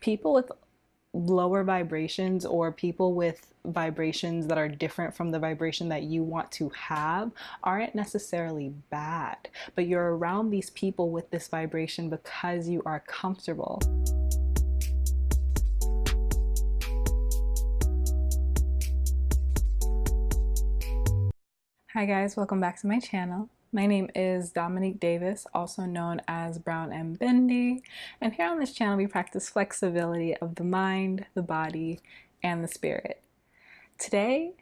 People with lower vibrations or people with vibrations that are different from the vibration that you want to have aren't necessarily bad, but you're around these people with this vibration because you are comfortable. Hi guys, welcome back to my channel. My name is Dominique Davis, also known as Brown and Bendy, and here on this channel we practice flexibility of the mind, the body, and the spirit. Today,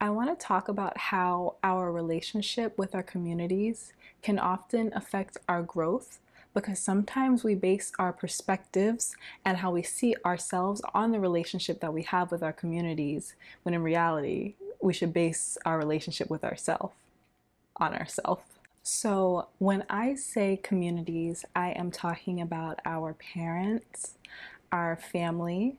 I want to talk about how our relationship with our communities can often affect our growth, because sometimes we base our perspectives and how we see ourselves on the relationship that we have with our communities, when in reality, we should base our relationship with ourselves on ourselves. So when I say communities, I am talking about our parents, our family,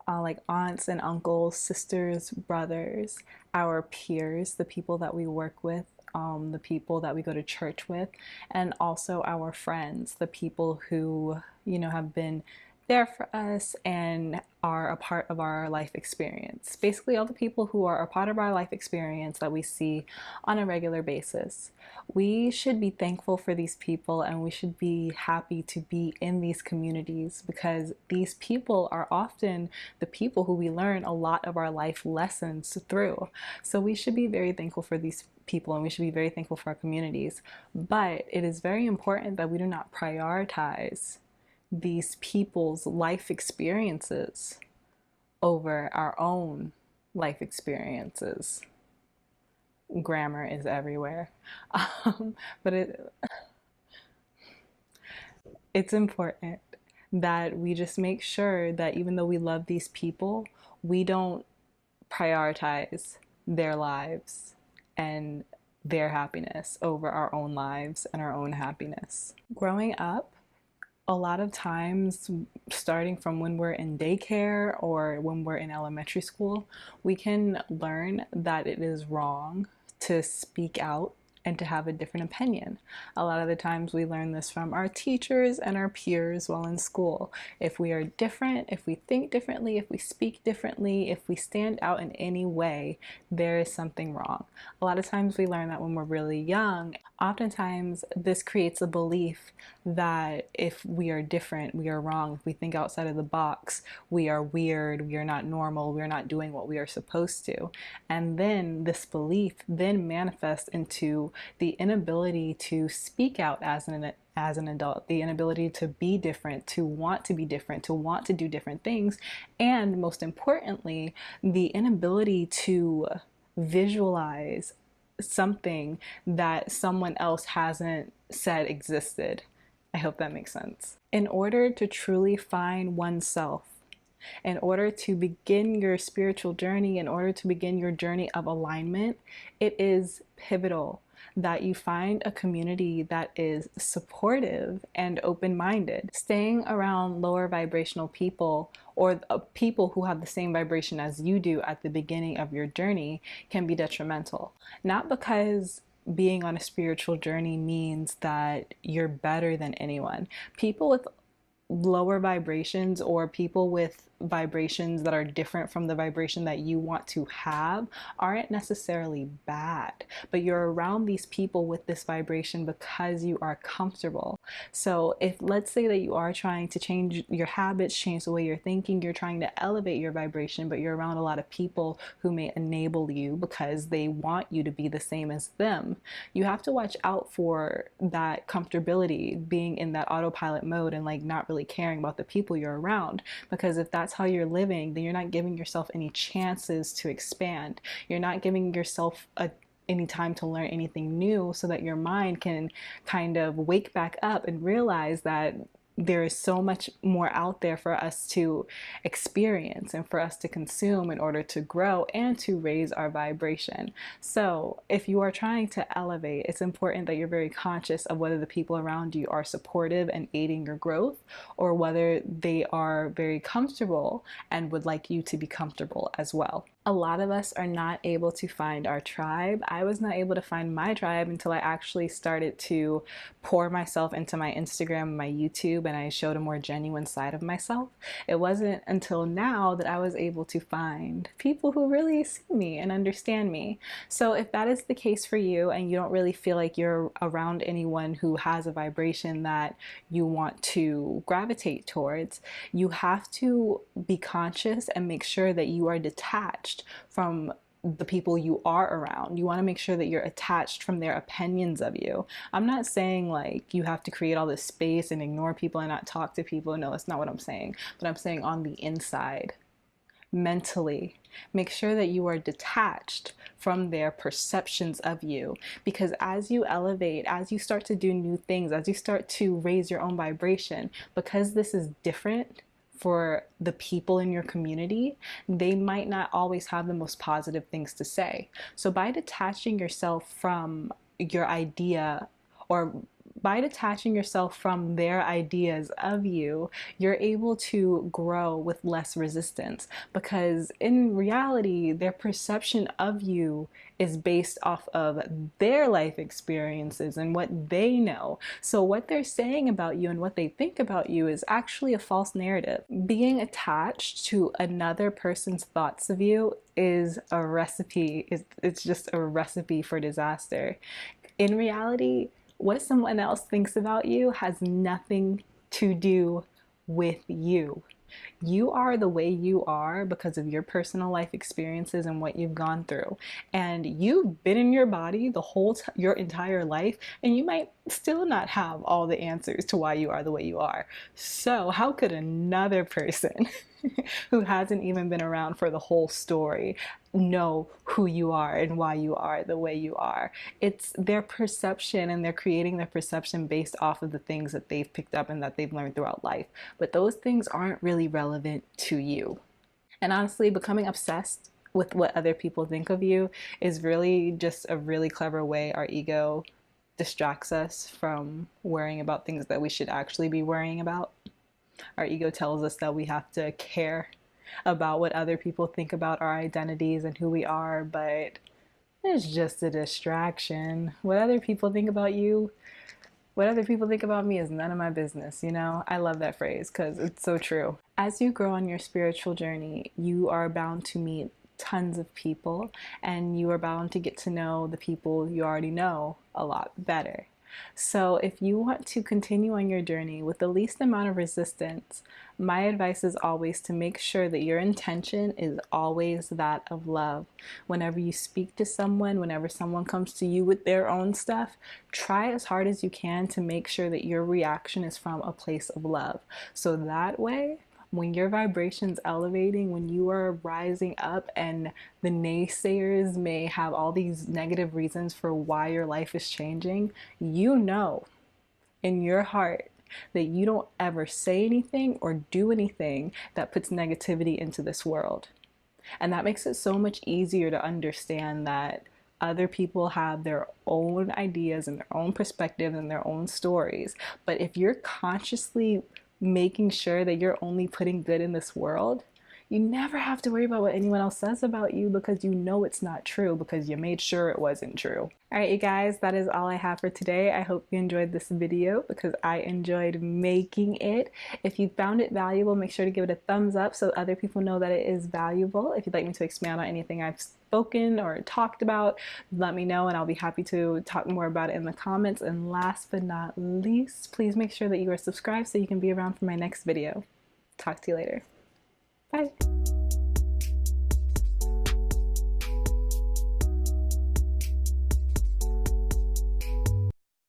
like aunts and uncles, sisters, brothers, our peers, the people that we work with, the people that we go to church with, and also our friends, the people who, have been there for us and are a part of our life experience. Basically, all the people who are a part of our life experience that we see on a regular basis. We should be thankful for these people and we should be happy to be in these communities, because these people are often the people who we learn a lot of our life lessons through. So we should be very thankful for these people and we should be very thankful for our communities. But it is very important that we do not prioritize these people's life experiences over our own life experiences. Grammar is everywhere. But it's important that we just make sure that even though we love these people, we don't prioritize their lives and their happiness over our own lives and our own happiness. Growing up, a lot of times, starting from when we're in daycare or when we're in elementary school, we can learn that it is wrong to speak out and to have a different opinion. A lot of the times we learn this from our teachers and our peers while in school. If we are different, if we think differently, if we speak differently, if we stand out in any way, there is something wrong. A lot of times we learn that when we're really young. Oftentimes this creates a belief that if we are different, we are wrong. If we think outside of the box, we are weird, we are not normal, we are not doing what we are supposed to. And then this belief then manifests into the inability to speak out as an adult, the inability to be different, to want to be different, to want to do different things, and most importantly, the inability to visualize something that someone else hasn't said existed. I hope that makes sense. In order to truly find oneself, in order to begin your spiritual journey, in order to begin your journey of alignment, it is pivotal that you find a community that is supportive and open-minded. Staying around lower vibrational people, or people who have the same vibration as you do at the beginning of your journey, can be detrimental. Not because being on a spiritual journey means that you're better than anyone. People with lower vibrations or people with vibrations that are different from the vibration that you want to have aren't necessarily bad, but you're around these people with this vibration because you are comfortable. So if, let's say that you are trying to change your habits, change the way you're thinking, you're trying to elevate your vibration, but you're around a lot of people who may enable you because they want you to be the same as them, you have to watch out for that comfortability, being in that autopilot mode and like not really caring about the people you're around. Because if that's how you're living, then you're not giving yourself any chances to expand. You're not giving yourself any time to learn anything new, so that your mind can kind of wake back up and realize that there is so much more out there for us to experience and for us to consume in order to grow and to raise our vibration. So if you are trying to elevate, it's important that you're very conscious of whether the people around you are supportive and aiding your growth, or whether they are very comfortable and would like you to be comfortable as well. A lot of us are not able to find our tribe. I was not able to find my tribe until I actually started to pour myself into my Instagram and my YouTube, and I showed a more genuine side of myself. It wasn't until now that I was able to find people who really see me and understand me. So if that is the case for you and you don't really feel like you're around anyone who has a vibration that you want to gravitate towards, you have to be conscious and make sure that you are detached from the people you are around. You want to make sure that you're attached from their opinions of you. I'm not saying like you have to create all this space and ignore people and not talk to people. No, that's not what I'm saying. But I'm saying on the inside, mentally, make sure that you are detached from their perceptions of you, because as you elevate, as you start to do new things, as you start to raise your own vibration, because this is different for the people in your community, they might not always have the most positive things to say. So by detaching yourself from your idea, or by detaching yourself from their ideas of you, you're able to grow with less resistance, because in reality, their perception of you is based off of their life experiences and what they know. So, what they're saying about you and what they think about you is actually a false narrative. Being attached to another person's thoughts of you is a recipe, it's just a recipe for disaster. In reality, what someone else thinks about you has nothing to do with you. You are the way you are because of your personal life experiences and what you've gone through. And you've been in your body your entire life, and you might still not have all the answers to why you are the way you are. So, how could another person who hasn't even been around for the whole story know who you are and why you are the way you are? It's their perception, and they're creating their perception based off of the things that they've picked up and that they've learned throughout life. But those things aren't really relevant to you. And honestly, becoming obsessed with what other people think of you is really just a really clever way our ego distracts us from worrying about things that we should actually be worrying about. Our ego tells us that we have to care about what other people think about our identities and who we are, but it's just a distraction. What other people think about you, what other people think about me is none of my business, you know? I love that phrase because it's so true. As you grow on your spiritual journey, you are bound to meet tons of people, and you are bound to get to know the people you already know a lot better. So, if you want to continue on your journey with the least amount of resistance, my advice is always to make sure that your intention is always that of love. Whenever you speak to someone, whenever someone comes to you with their own stuff, try as hard as you can to make sure that your reaction is from a place of love. So that way, when your vibration's elevating, when you are rising up, and the naysayers may have all these negative reasons for why your life is changing, you know in your heart that you don't ever say anything or do anything that puts negativity into this world. And that makes it so much easier to understand that other people have their own ideas and their own perspectives and their own stories. But if you're consciously making sure that you're only putting good in this world, you never have to worry about what anyone else says about you, because you know it's not true because you made sure it wasn't true. All right, you guys, that is all I have for today. I hope you enjoyed this video because I enjoyed making it. If you found it valuable, make sure to give it a thumbs up so other people know that it is valuable. If you'd like me to expand on anything I've spoken or talked about, let me know and I'll be happy to talk more about it in the comments. And last but not least, please make sure that you are subscribed so you can be around for my next video. Talk to you later. Bye.